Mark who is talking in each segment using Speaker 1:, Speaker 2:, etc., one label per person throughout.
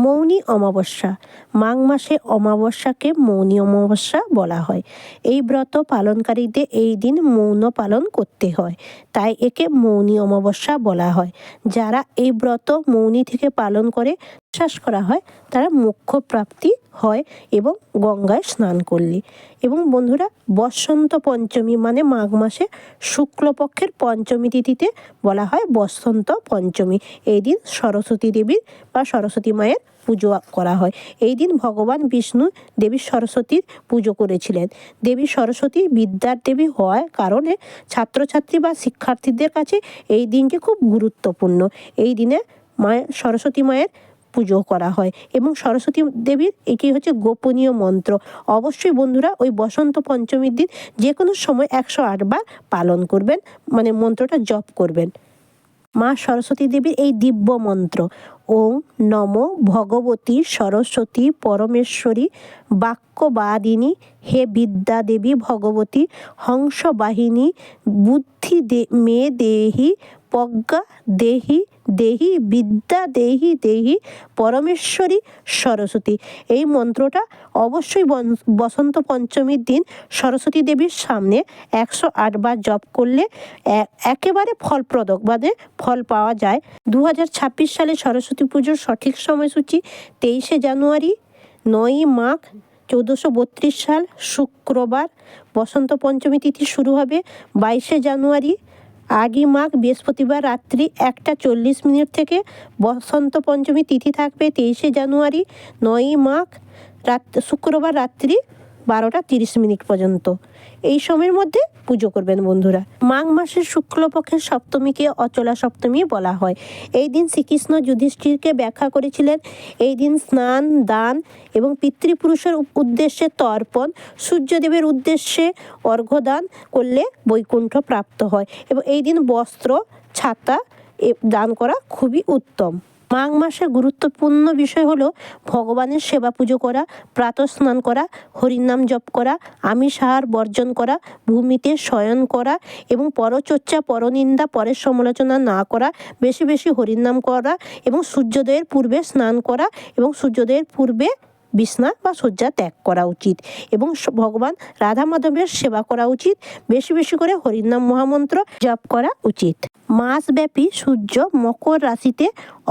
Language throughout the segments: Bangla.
Speaker 1: মৌনী অমাবস্যা। মাঘ মাসে অমাবস্যাকে মৌনী অমাবস্যা বলা হয়। এই ব্রত পালনকারীদের এই দিন মৌন পালন করতে হয়, তাই একে মৌনী অমাবস্যা বলা হয়। যারা এই ব্রত মৌনী থেকে পালন করে বিশ্বাস করা হয় তারা মোক্ষ প্রাপ্তি হয় এবং গঙ্গায় স্নান করলে। এবং বন্ধুরা, বসন্ত পঞ্চমী মানে মাঘ মাসে শুক্লপক্ষের পঞ্চমী তিথিতে বলা হয় বসন্ত পঞ্চমী। এই দিন সরস্বতী দেবীর বা সরস্বতী মায়ের পুজো করা হয়। এই দিন ভগবান বিষ্ণু দেবী সরস্বতীর পুজো করেছিলেন। দেবী সরস্বতী বিদ্যার দেবী হওয়ার কারণে ছাত্রছাত্রী বা শিক্ষার্থীদের কাছে এই দিনটি খুব গুরুত্বপূর্ণ। এই দিনে সরস্বতী মায়ের পুজো করা হয় এবং সরস্বতী দেবীর এটি হচ্ছে গোপনীয় মন্ত্র। অবশ্যই বন্ধুরা ওই বসন্ত পঞ্চমীর দিন যে কোনো সময় 108 বার পালন করবেন, মানে মন্ত্রটা জপ করবেন। মা সরস্বতী দেবীর এই দিব্য মন্ত্র ওং নমো ভগবতী সরস্বতী পরমেশ্বরী বাক্যবাদিনী হে বিদ্যা দেবী ভগবতী হংসবাহিনী বুদ্ধি মে দেহি প্রজ্ঞা দেহি দেহি বিদ্যা দেহি দেহি পরমেশ্বরী সরস্বতী। এই মন্ত্রটা অবশ্যই বসন্ত পঞ্চমীর দিন সরস্বতী দেবীর সামনে 108 বার জপ করলে একেবারে ফলপ্রদ মানে ফল পাওয়া যায়। 2026 সালে সরস্বতী পুজোর সঠিক সময়সূচি 23শে জানুয়ারি, 9ই মাঘ 1432 সাল শুক্রবার। বসন্ত পঞ্চমী তিথি শুরু হবে 22শে জানুয়ারি, 8ই মাঘ বৃহস্পতিবার রাত্রি 1:40 থেকে। বসন্ত পঞ্চমী তিথি থাকবে 23শে জানুয়ারি, 9ই মাঘ শুক্রবার রাত্রি 12:30 পর্যন্ত। এই সময়ের মধ্যে পুজো করবেন বন্ধুরা। মাঘ মাসের শুক্লপক্ষের সপ্তমীকে অচলা সপ্তমী বলা হয়। এই দিন শ্রীকৃষ্ণ যুধিষ্ঠিরকে ব্যাখ্যা করেছিলেন। এই দিন স্নান, দান এবং পিতৃপুরুষের উদ্দেশ্যে তর্পণ, সূর্যদেবের উদ্দেশ্যে অর্ঘ্যদান করলে বৈকুণ্ঠ প্রাপ্ত হয় এবং এই দিন বস্ত্র, ছাতা দান করা খুবই উত্তম। মাঘ মাসের গুরুত্বপূর্ণ বিষয় হলো ভগবানের সেবা পুজো করা, প্রাতঃ স্নান করা, হরিনাম জপ করা, আমিষ আহার বর্জন করা, ভূমিতে শয়ন করা এবং পরচর্চা, পরনিন্দা, পরের সমালোচনা না করা, বেশি বেশি হরিনাম করা এবং সূর্যোদয়ের পূর্বে স্নান করা এবং সূর্যোদয়ের পূর্বে বিছনা বা শয্যা ত্যাগ করা উচিত এবং ভগবান রাধা মাধবের সেবা করা উচিত। বেশি বেশি করে হরিনাম মহামন্ত্র জপ করা উচিত। মাসব্যাপী সূর্য মকর রাশিতে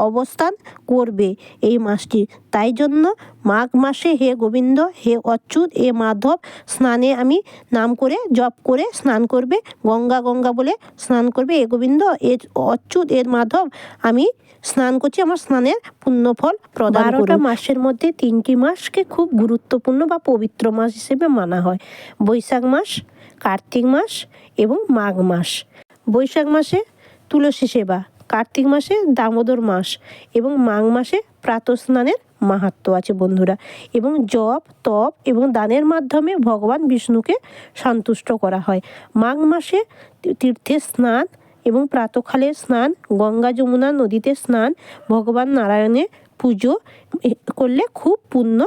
Speaker 1: অবস্থান করবে এই মাসটি, তাই জন্য মাঘ মাসে হে গোবিন্দ, হে অচ্যুত, এ মাধব স্নানে আমি নাম করে জপ করে স্নান করবে, গঙ্গা গঙ্গা বলে স্নান করবে। এ গোবিন্দ, এ অচ্যুত, এ মাধব আমি স্নান করছি, আমার স্নানের পুণ্যফল প্রদান করুন। 12টা মাসের মধ্যে 3টি মাসকে খুব গুরুত্বপূর্ণ বা পবিত্র মাস হিসেবে মানা হয়। বৈশাখ মাস, কার্তিক মাস এবং মাঘ মাস। বৈশাখ মাসে তুলসী সেবা, কার্তিক মাসে দামোদর মাস এবং মাঘ মাসে প্রাতঃস্নানের মাহাত্ম্য আছে বন্ধুরা। এবং জপ, তপ এবং দানের মাধ্যমে ভগবান বিষ্ণুকে সন্তুষ্ট করা হয়। মাঘ মাসে তীর্থে স্নান এবং প্রাতঃকালে স্নান, গঙ্গা যমুনা নদীতে স্নান, ভগবান নারায়ণের পুজো করলে খুব পুণ্য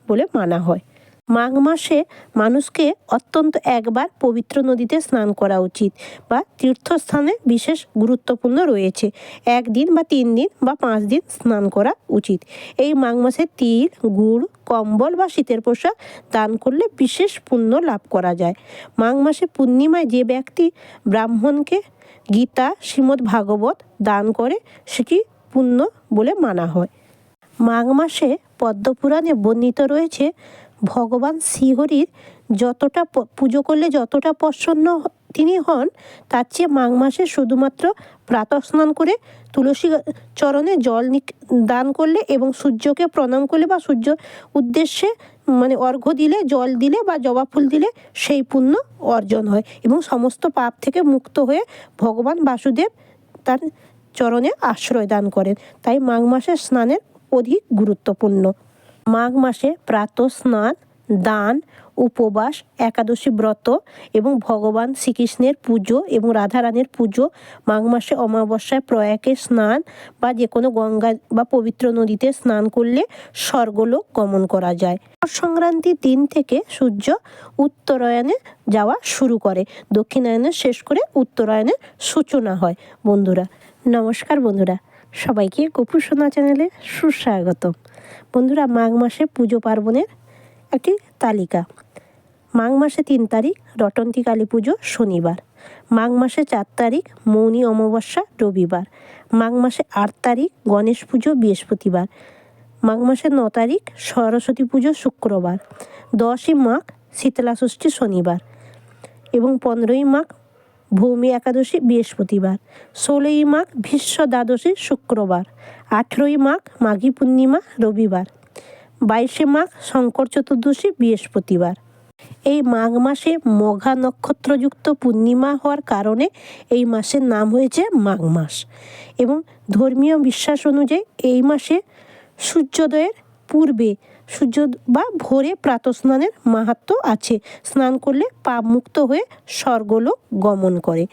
Speaker 1: বলে মানা হয়। মাঘ মাসে মানুষকে অত্যন্ত একবার পবিত্র নদীতে স্নান করা উচিত বা তীর্থস্থানে বিশেষ গুরুত্বপূর্ণ রয়েছে। 1 দিন বা 3 দিন বা 5 দিন স্নান করা উচিত। এই মাঘ মাসে তিল, গুড়, কম্বল বা শীতের পোশাক দান করলে বিশেষ পুণ্য লাভ করা যায়। মাঘ মাসে পূর্ণিমায় যে ব্যক্তি ব্রাহ্মণকে গীতা, শ্রীমদ্ ভাগবত দান করে সেটি পুণ্য বলে মানা হয়। মাঘ মাসে পদ্মপুরাণে বর্ণিত রয়েছে ভগবান শ্রীহরির যতটা পুজো করলে যতটা প্রসন্ন তিনি হন, তার চেয়ে মাঘ মাসে শুধুমাত্র প্রাতঃ স্নান করে তুলসী চরণে জল দান করলে এবং সূর্যকে প্রণাম করলে বা সূর্য উদ্দেশ্যে মানে অর্ঘ্য দিলে, জল দিলে বা জবা ফুল দিলে সেই পুণ্য অর্জন হয় এবং সমস্ত পাপ থেকে মুক্ত হয়ে ভগবান বাসুদেব তার চরণে আশ্রয় দান করেন। তাই মাঘ মাসের স্নানের অধিক গুরুত্বপূর্ণ। মাঘ মাসে প্রাতঃ স্নান, দান, উপবাস, একাদশী ব্রত এবং ভগবান শ্রীকৃষ্ণের পুজো এবং রাধারানীর পুজো, মাঘ মাসে অমাবস্যায় প্রয়াগে স্নান বা যে কোনো গঙ্গা বা পবিত্র নদীতে স্নান করলে স্বর্গলোক গমন করা যায়। সংক্রান্তির দিন থেকে সূর্য উত্তরায়ণে যাওয়া শুরু করে, দক্ষিণায়নে শেষ করে উত্তরায়ণের সূচনা হয়। বন্ধুরা নমস্কার। বন্ধুরা সবাইকে গোপু সোনা চ্যানেলে সুস্বাগতম। বন্ধুরা, মাঘ মাসে পুজো পার্বণের একটি তালিকা। মাঘ মাসে 3 তারিখ রটন্তী কালী পুজো শনিবার। মাঘ মাসে 4 তারিখ মৌনী অমাবস্যা রবিবার। মাঘ মাসে 8 তারিখ গণেশ পুজো বৃহস্পতিবার। মাঘ মাসে 9 তারিখ সরস্বতী পুজো শুক্রবার। 10ই মাঘ শীতলা ষষ্ঠী শনিবার এবং 15ই মাঘ ভৌমি একাদশী বৃহস্পতিবার। 16ই মাঘ ভীষ্ম দ্বাদশী শুক্রবার। 18ই মাঘ মাঘী পূর্ণিমা রবিবার। 22শে মাঘ শঙ্কর চতুর্দশী বৃহস্পতিবার। এই মাঘ মাসে মঘা নক্ষত্রযুক্ত পূর্ণিমা হওয়ার কারণে এই মাসের নাম হয়েছে মাঘ মাস। এবং ধর্মীয় বিশ্বাস অনুযায়ী এই মাসে সূর্যোদয়ের পূর্বে বা ভোরে প্রাতঃস্নানের মাহাত্ম্য আছে। স্নান করলে পাপ মুক্ত হয়ে স্বর্গলোক গমন করে।